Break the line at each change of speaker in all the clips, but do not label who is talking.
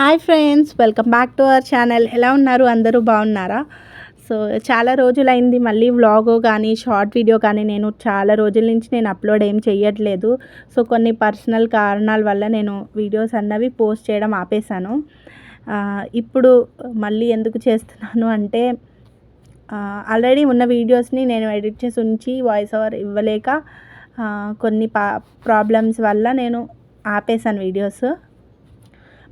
Hi friends, welcome back to our channel. ఎలా ఉన్నారు? అందరూ బాగున్నారా? సో చాలా రోజులైంది మళ్ళీ వ్లాగ్ కానీ షార్ట్ వీడియో కానీ నేను చాలా రోజుల నుంచి నేను అప్లోడ్ ఏం చేయట్లేదు. సో కొన్ని పర్సనల్ కారణాల వల్ల నేను వీడియోస్ అన్నవి పోస్ట్ చేయడం ఆపేశాను. ఇప్పుడు మళ్ళీ ఎందుకు చేస్తున్నాను అంటే ఆల్రెడీ ఉన్న వీడియోస్ని నేను ఎడిట్ చేసి ఉంచి వాయిస్ ఓవర్ ఇవ్వలేక కొన్ని ప్రాబ్లమ్స్ వల్ల నేను ఆపేశాను వీడియోస్.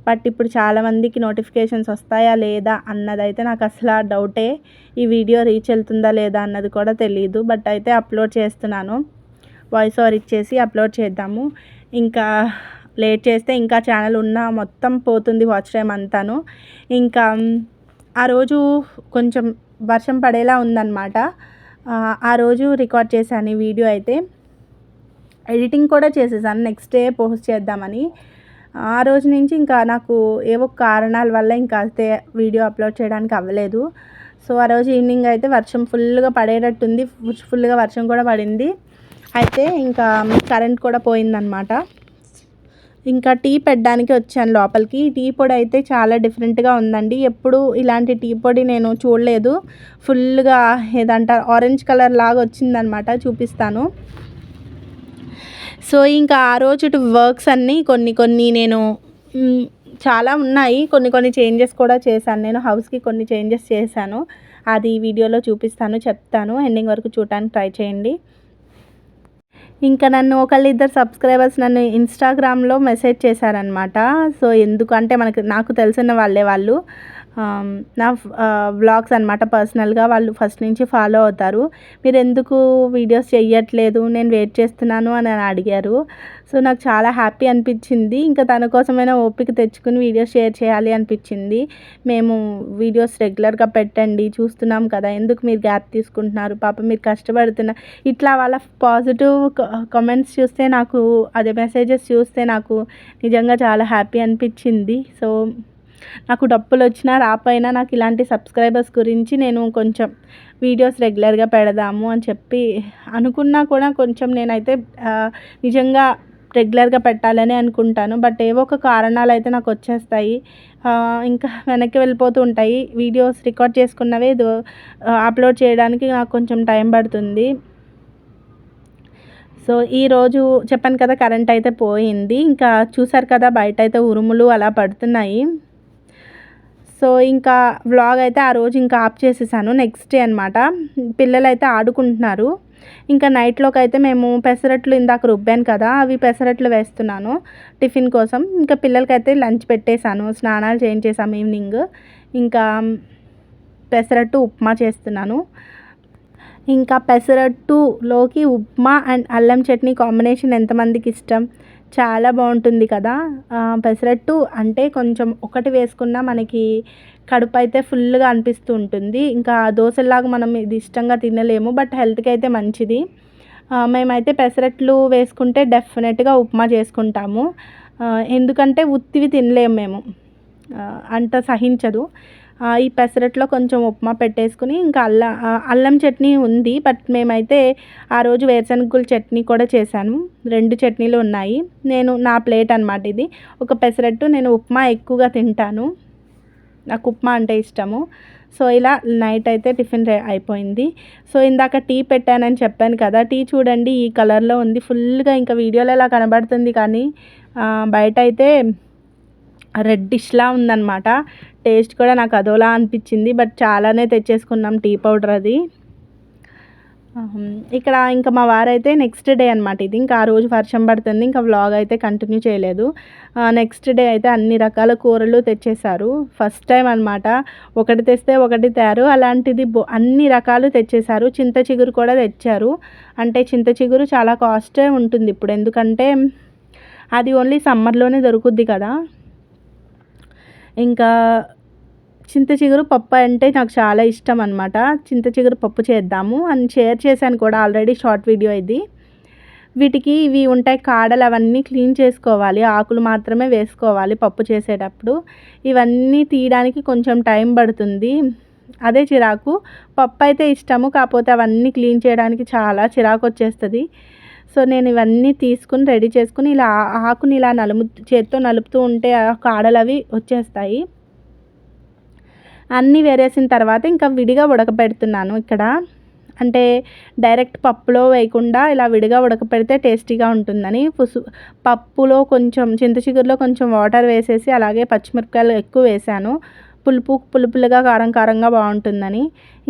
బట్ ఇప్పుడు చాలామందికి నోటిఫికేషన్స్ వస్తాయా లేదా అన్నదైతే నాకు అసలు డౌటే. ఈ వీడియో రీచ్ వెళ్తుందా లేదా అన్నది కూడా తెలియదు. బట్ అయితే అప్లోడ్ చేస్తున్నాను. వాయిస్ ఓవర్ ఇచ్చేసి అప్లోడ్ చేద్దాము. ఇంకా లేట్ చేస్తే ఇంకా ఛానల్ ఉన్న మొత్తం పోతుంది, వాచ్ టైం అంతాను. ఇంకా ఆ రోజు కొంచెం వర్షం పడేలా ఉందన్నమాట. ఆ రోజు రికార్డ్ చేశాను ఈ వీడియో. అయితే ఎడిటింగ్ కూడా చేసేసాను నెక్స్ట్ డే పోస్ట్ చేద్దామని. ఆ రోజు నుంచి ఇంకా నాకు ఏవో కారణాల వల్ల ఇంకా అయితే వీడియో అప్లోడ్ చేయడానికి అవ్వలేదు. సో ఆ రోజు ఈవినింగ్ అయితే వర్షం ఫుల్గా పడేటట్టుంది, ఫుల్గా వర్షం కూడా పడింది. అయితే ఇంకా కరెంట్ కూడా పోయిందనమాట. ఇంకా టీ పెట్టడానికి వచ్చాను లోపలికి. టీ పొడి అయితే చాలా డిఫరెంట్గా ఉందండి. ఎప్పుడు ఇలాంటి టీ పొడి నేను చూడలేదు. ఫుల్గా ఏదంటారు ఆరెంజ్ కలర్ లాగా వచ్చిందనమాట. చూపిస్తాను. సో ఇంకా ఆ రోజు వర్క్స్ అన్నీ కొన్ని నేను చాలా ఉన్నాయి, కొన్ని చేంజెస్ కూడా చేశాను. నేను హౌస్కి కొన్ని చేంజెస్ చేశాను. అది వీడియోలో చూపిస్తాను, చెప్తాను. ఎండింగ్ వరకు చూడటానికి ట్రై చేయండి. ఇంకా నన్ను ఒకళ్ళిద్దరు సబ్స్క్రైబర్స్ నన్ను ఇన్స్టాగ్రామ్లో మెసేజ్ చేశారనమాట. సో ఎందుకంటే నాకు తెలిసిన వాళ్ళు నా వ్లాగ్స్ అనమాట. పర్సనల్గా వాళ్ళు ఫస్ట్ నుంచి ఫాలో అవుతారు. మీరు ఎందుకు వీడియోస్ చేయట్లేదు, నేను వెయిట్ చేస్తున్నాను అని అడిగారు. సో నాకు చాలా హ్యాపీ అనిపించింది. ఇంకా తన కోసమైనా ఓపిక తెచ్చుకుని వీడియోస్ షేర్ చేయాలి అనిపించింది. మేము వీడియోస్ రెగ్యులర్గా పెట్టండి, చూస్తున్నాం కదా, ఎందుకు మీరు గ్యాప్ తీసుకుంటున్నారు, పాప మీరు కష్టపడుతున్నారు, ఇట్లా వాళ్ళ పాజిటివ్ కామెంట్స్ చూస్తే నాకు, అదే మెసేజెస్ చూస్తే నాకు నిజంగా చాలా హ్యాపీ అనిపించింది. సో నాకు డబ్బులు వచ్చినా రాపోయినా నాకు ఇలాంటి సబ్స్క్రైబర్స్ గురించి నేను కొంచెం వీడియోస్ రెగ్యులర్గా పెడదాము అని చెప్పి అనుకున్నా కూడా కొంచెం నేనైతే నిజంగా రెగ్యులర్గా పెట్టాలని అనుకుంటాను. బట్ ఏవో ఒక కారణాలు అయితే నాకు వచ్చేస్తాయి, ఇంకా వెనక్కి వెళ్ళిపోతూ ఉంటాయి. వీడియోస్ రికార్డ్ చేసుకున్నవే అప్లోడ్ చేయడానికి నాకు కొంచెం టైం పడుతుంది. సో ఈరోజు చెప్పాను కదా, కరెంట్ అయితే పోయింది. ఇంకా చూసారు కదా, బయట అయితే ఉరుములు అలా పడుతున్నాయి. సో ఇంకా వ్లాగ్ అయితే ఆ రోజు ఇంకా ఆఫ్ చేసేసాను. నెక్స్ట్ డే అనమాట. పిల్లలు అయితే ఆడుకుంటున్నారు. ఇంకా నైట్లోకి అయితే మేము పెసరట్లు ఇందాక రుబ్బాను కదా, అవి పెసరట్లు వేస్తున్నాను టిఫిన్ కోసం. ఇంకా పిల్లలకైతే లంచ్ పెట్టేశాను, స్నానాలు చేయించేసాము ఈవినింగ్. ఇంకా పెసరట్టు ఉప్మా చేస్తున్నాను. ఇంకా పెసరట్టులోకి ఉప్మా అండ్ అల్లం చట్నీ కాంబినేషన్ ఎంతమందికి ఇష్టం? చాలా బాగుంటుంది కదా. పెసరట్టు అంటే కొంచెం ఒకటి వేసుకున్నా మనకి కడుపు అయితే ఫుల్గా అనిపిస్తూ ఉంటుంది. ఇంకా దోశలాగా మనం ఇది ఇష్టంగా తినలేము, బట్ హెల్త్కి అయితే మంచిది. మేమైతే పెసరట్లు వేసుకుంటే డెఫినెట్గా ఉప్మా చేసుకుంటాము. ఎందుకంటే ఉత్తివి తినలేము మేము, అంత సహించదు. ఈ పెసరట్లో కొంచెం ఉప్మా పెట్టేసుకుని ఇంకా అల్లం చట్నీ ఉంది. బట్ మేమైతే ఆ రోజు వేరుశనగుల చట్నీ కూడా చేశాను. 2 చట్నీలు ఉన్నాయి. నా ప్లేట్ అనమాట ఇది. ఒక పెసరట్టు, నేను ఉప్మా ఎక్కువగా తింటాను, నాకు ఉప్మా అంటే ఇష్టము. సో ఇలా నైట్ అయితే టిఫిన్ అయిపోయింది. సో ఇందాక టీ పెట్టానని చెప్పాను కదా, టీ చూడండి ఈ కలర్లో ఉంది. ఫుల్గా ఇంకా వీడియోలో ఇలా కనబడుతుంది కానీ బయట అయితే రెడ్డిష్లా ఉందన్నమాట. టేస్ట్ కూడా నాకు అదోలా అనిపించింది. బట్ చాలానే తెచ్చేసుకున్నాం టీ పౌడర్ అది. ఇక్కడ ఇంకా మా వారైతే నెక్స్ట్ డే అనమాట ఇది. ఇంకా ఆ రోజు వర్షం పడుతుంది, ఇంకా వ్లాగ్ అయితే కంటిన్యూ చేయలేదు. నెక్స్ట్ డే అయితే అన్ని రకాల కూరలు తెచ్చేశారు. ఫస్ట్ టైం అనమాట, ఒకటి తెస్తే ఒకటి తేరు, అలాంటిది అన్ని రకాలు తెచ్చేశారు. చింత చిగురు కూడా తెచ్చారు. అంటే చింత చిగురు చాలా కాస్టే ఉంటుంది ఇప్పుడు, ఎందుకంటే అది ఓన్లీ సమ్మర్లోనే దొరుకుద్ది కదా. ఇంకా చింత చిగురు పప్పు అంటే నాకు చాలా ఇష్టం అనమాట. చింత చిగురు పప్పు చేద్దాము అని షేర్ చేశాను కూడా ఆల్రెడీ, షార్ట్ వీడియో ఇది. వీటికి ఇవి ఉంటాయి కాడలు, అవన్నీ క్లీన్ చేసుకోవాలి, ఆకులు మాత్రమే వేసుకోవాలి పప్పు చేసేటప్పుడు. ఇవన్నీ తీయడానికి కొంచెం టైం పడుతుంది, అదే చిరాకు. పప్పు అయితే ఇష్టము, కాకపోతే అవన్నీ క్లీన్ చేయడానికి చాలా చిరాకు వచ్చేస్తుంది. సో నేను ఇవన్నీ తీసుకుని రెడీ చేసుకుని ఇలా ఆకుని ఇలా చేత్తో నలుపుతూ ఉంటే కాడలు అవి వచ్చేస్తాయి. అన్నీ వేరేసిన తర్వాత ఇంకా విడిగా ఉడకబెడుతున్నాను ఇక్కడ. అంటే డైరెక్ట్ పప్పులో వేయకుండా ఇలా విడిగా ఉడకపెడితే టేస్టీగా ఉంటుందని పప్పులో కొంచెం చింత చిగురులో కొంచెం వాటర్ వేసేసి అలాగే పచ్చిమిరపకాయలు ఎక్కువ వేసాను. పులుపులుగా కారంగా బాగుంటుందని.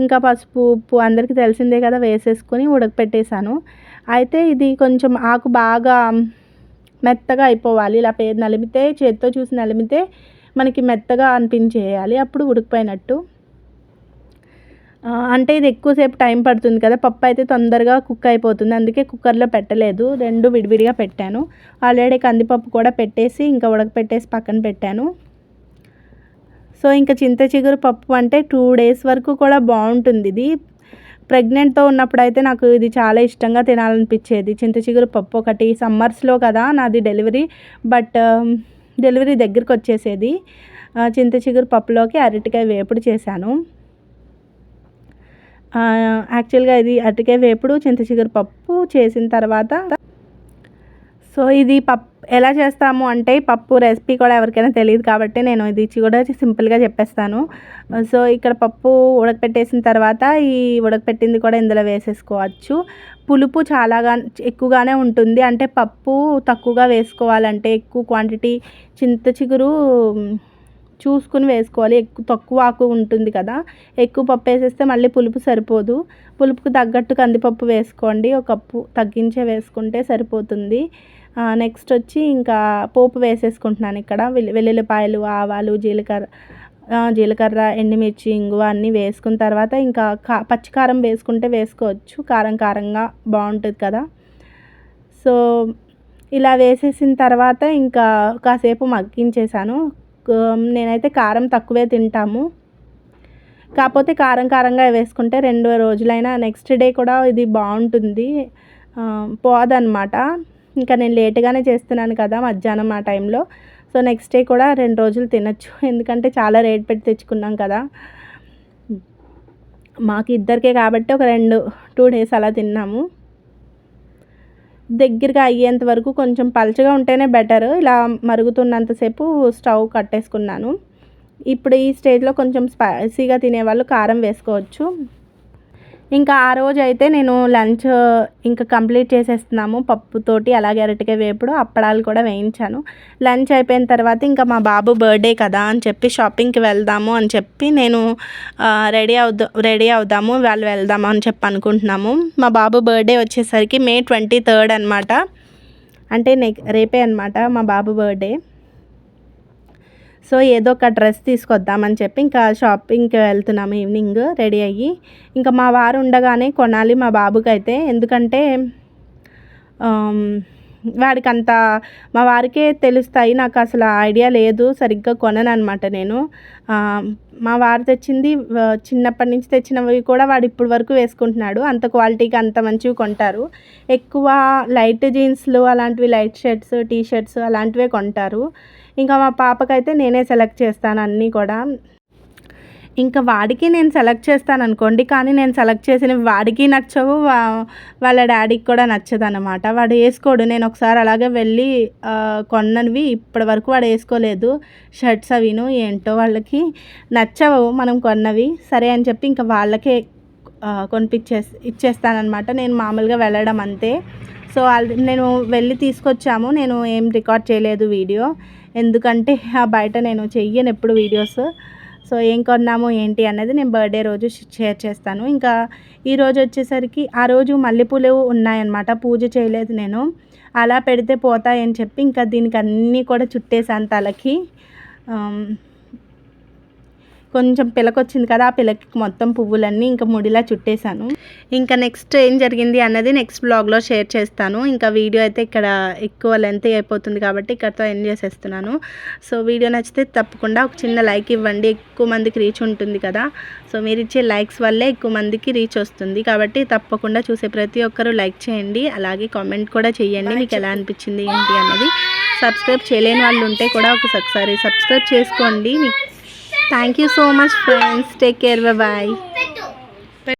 ఇంకా పసుపు ఉప్పు అందరికీ తెలిసిందే కదా వేసేసుకొని ఉడకపెట్టేశాను. అయితే ఇది కొంచెం ఆకు బాగా మెత్తగా అయిపోవాలి. ఇలా నలిమితే చేత్తో చూసి నలిమితే మనకి మెత్తగా అనిపించేయాలి, అప్పుడు ఉడికిపోయినట్టు. అంటే ఇది ఎక్కువసేపు టైం పడుతుంది కదా, పప్పు అయితే తొందరగా కుక్ అయిపోతుంది, అందుకే కుక్కర్లో పెట్టలేదు, 2 విడివిడిగా పెట్టాను. ఆల్రెడీ కందిపప్పు కూడా పెట్టేసి ఇంకా ఉడకపెట్టేసి పక్కన పెట్టాను. సో ఇంకా చింత చిగురు పప్పు అంటే 2 days వరకు కూడా బాగుంటుంది. ఇది ప్రెగ్నెంట్తో ఉన్నప్పుడు అయితే నాకు ఇది చాలా ఇష్టంగా తినాలనిపించేది. చింత చిగురు పప్పు ఒకటి సమ్మర్స్లో కదా నాది డెలివరీ, బట్ డెలివరీ దగ్గరికి వచ్చేసేది. చింత చిగురు పప్పులోకి అరటికాయ వేపుడు చేశాను. యాక్చువల్గా ఇది అరటికాయ వేపుడు చింత చిగురు పప్పు చేసిన తర్వాత, సో ఇది ఎలా చేస్తాము అంటే పప్పు రెసిపీ కూడా ఎవరికైనా తెలియదు కాబట్టి నేను ఇది కూడా సింపుల్గా చెప్పేస్తాను. సో ఇక్కడ పప్పు ఉడకపెట్టేసిన తర్వాత ఈ ఉడకపెట్టింది కూడా ఇందులో వేసేసుకోవచ్చు. పులుపు ఎక్కువగానే ఉంటుంది, అంటే పప్పు తక్కువగా వేసుకోవాలంటే ఎక్కువ క్వాంటిటీ చింత చిగురు చూసుకుని వేసుకోవాలి. తక్కువ ఆకు ఉంటుంది కదా, ఎక్కువ పప్పు వేసేస్తే మళ్ళీ పులుపు సరిపోదు. పులుపుకు తగ్గట్టు కందిపప్పు వేసుకోండి, ఒక కప్పు తగ్గించే వేసుకుంటే సరిపోతుంది. నెక్స్ట్ వచ్చి ఇంకా పోపు వేసేసుకుంటున్నాను. ఇక్కడ వెల్లుల్లిపాయలు, ఆవాలు, జీలకర్ర, ఎండుమిర్చి, ఇంగువ అన్నీ వేసుకున్న తర్వాత ఇంకా పచ్చికారం వేసుకుంటే వేసుకోవచ్చు, కారంగా బాగుంటుంది కదా. సో ఇలా వేసేసిన తర్వాత ఇంకా కాసేపు మగ్గించేసాను. నేనైతే కారం తక్కువే తింటాము, కాకపోతే కారంగా వేసుకుంటే 2 రోజులైనా నెక్స్ట్ డే కూడా ఇది బాగుంటుంది, పోదన్నమాట. ఇంకా నేను లేటుగానే చేస్తున్నాను కదా మధ్యాహ్నం ఆ టైంలో, సో నెక్స్ట్ డే కూడా 2 రోజులు తినచ్చు, ఎందుకంటే చాలా రేట్ పెట్టి తెచ్చుకున్నాం కదా. మాకు ఇద్దరికే కాబట్టి ఒక 2 days అలా తిన్నాము. దగ్గరగా అయ్యేంత వరకు కొంచెం పలచగా ఉంటేనే బెటర్. ఇలా మరుగుతున్నంతసేపు స్టవ్ కట్టేసుకున్నాను. ఇప్పుడు ఈ స్టేజ్లో కొంచెం స్పైసీగా తినేవాళ్ళు కారం వేసుకోవచ్చు. ఇంకా ఆ రోజు అయితే నేను లంచ్ ఇంకా కంప్లీట్ చేసేస్తున్నాము పప్పుతోటి, అలాగే అరటికాయ వేపుడు, అప్పడాలు కూడా వేయించాను. లంచ్ అయిపోయిన తర్వాత ఇంకా మా బాబు బర్త్డే కదా అని చెప్పి షాపింగ్కి వెళ్దాము అని చెప్పి నేను రెడీ అవుదాము వాళ్ళు వెళ్దాము అని చెప్పి అనుకుంటున్నాము. మా బాబు బర్త్డే వచ్చేసరికి May 23rd అనమాట, అంటే రేపే అనమాట మా బాబు బర్త్డే. సో ఏదో ఒక డ్రెస్ తీసుకొద్దామని చెప్పి ఇంకా షాపింగ్కి వెళ్తున్నాము ఈవినింగ్ రెడీ అయ్యి. ఇంకా మా వారు ఉండగానే కొనాలి మా బాబుకి అయితే, ఎందుకంటే మా వారికే తెలుస్తాయి, నాకు అసలు ఐడియా లేదు, సరిగ్గా కొనను అనమాట నేను. మా వారు తెచ్చింది చిన్నప్పటి నుంచి తెచ్చినవి కూడా వాడు ఇప్పటి వరకు వేసుకుంటున్నాడు, అంత క్వాలిటీగా అంత మంచివి కొంటారు. ఎక్కువ లైట్ జీన్స్లు అలాంటివి, లైట్ షర్ట్స్, టీ షర్ట్స్ అలాంటివే కొంటారు. ఇంకా మా పాపకైతే నేనే సెలెక్ట్ చేస్తాను అన్నీ కూడా. ఇంకా వాడికి నేను సెలెక్ట్ చేస్తాను అనుకోండి, కానీ నేను సెలెక్ట్ చేసినవి వాడికి నచ్చవు, వాళ్ళ డాడీకి కూడా నచ్చదన్నమాట. వాడు వేసుకోడు. నేను ఒకసారి అలాగే వెళ్ళి కొన్నవి ఇప్పటి వరకు వాడు వేసుకోలేదు, షర్ట్స్ అవిను ఏంటో వాళ్ళకి నచ్చవు మనం కొన్నవి. సరే అని చెప్పి ఇంకా వాళ్ళకే ఇచ్చేస్తానమాట. నేను మామూలుగా వెళ్ళడం అంతే. సో నేను వెళ్ళి తీసుకొచ్చాము, నేను ఏం రికార్డ్ చేయలేదు వీడియో, ఎందుకంటే బయట నేను చెయ్యను ఎప్పుడు వీడియోస్. సో ఏం కొన్నాము ఏంటి అన్నది నేను బర్త్డే రోజు షేర్ చేస్తాను. ఇంకా ఈరోజు వచ్చేసరికి ఆ రోజు మల్లెపూలు ఉన్నాయన్నమాట, పూజ చేయలేదు నేను, అలా పెడితే పోతాయని చెప్పి ఇంకా దీనికి అన్నీ కూడా చుట్టేసాను తలకి. కొంచెం పిలకొచ్చింది కదా, ఆ పిలకి మొత్తం పువ్వులన్నీ ఇంకా ముడిలా చుట్టేశాను. ఇంకా నెక్స్ట్ ఏం జరిగింది అన్నది నెక్స్ట్ బ్లాగ్లో షేర్ చేస్తాను. ఇంకా వీడియో అయితే ఇక్కడ ఎక్కువ లెంత్ అయిపోతుంది కాబట్టి ఇక్కడతో ఎండ్ చేసేస్తున్నాను. సో వీడియో నచ్చితే తప్పకుండా ఒక చిన్న లైక్ ఇవ్వండి, ఎక్కువ మందికి రీచ్ ఉంటుంది కదా. సో మీరు ఇచ్చే లైక్స్ వల్లే ఎక్కువ మందికి రీచ్ వస్తుంది, కాబట్టి తప్పకుండా చూసే ప్రతి ఒక్కరూ లైక్ చేయండి, అలాగే కామెంట్ కూడా చేయండి మీకు ఎలా అనిపించింది ఏంటి అన్నది. సబ్స్క్రైబ్ చేయలేని వాళ్ళు ఉంటే కూడా ఒకసారి సబ్స్క్రైబ్ చేసుకోండి. Thank you so much friends. Take care. Bye bye.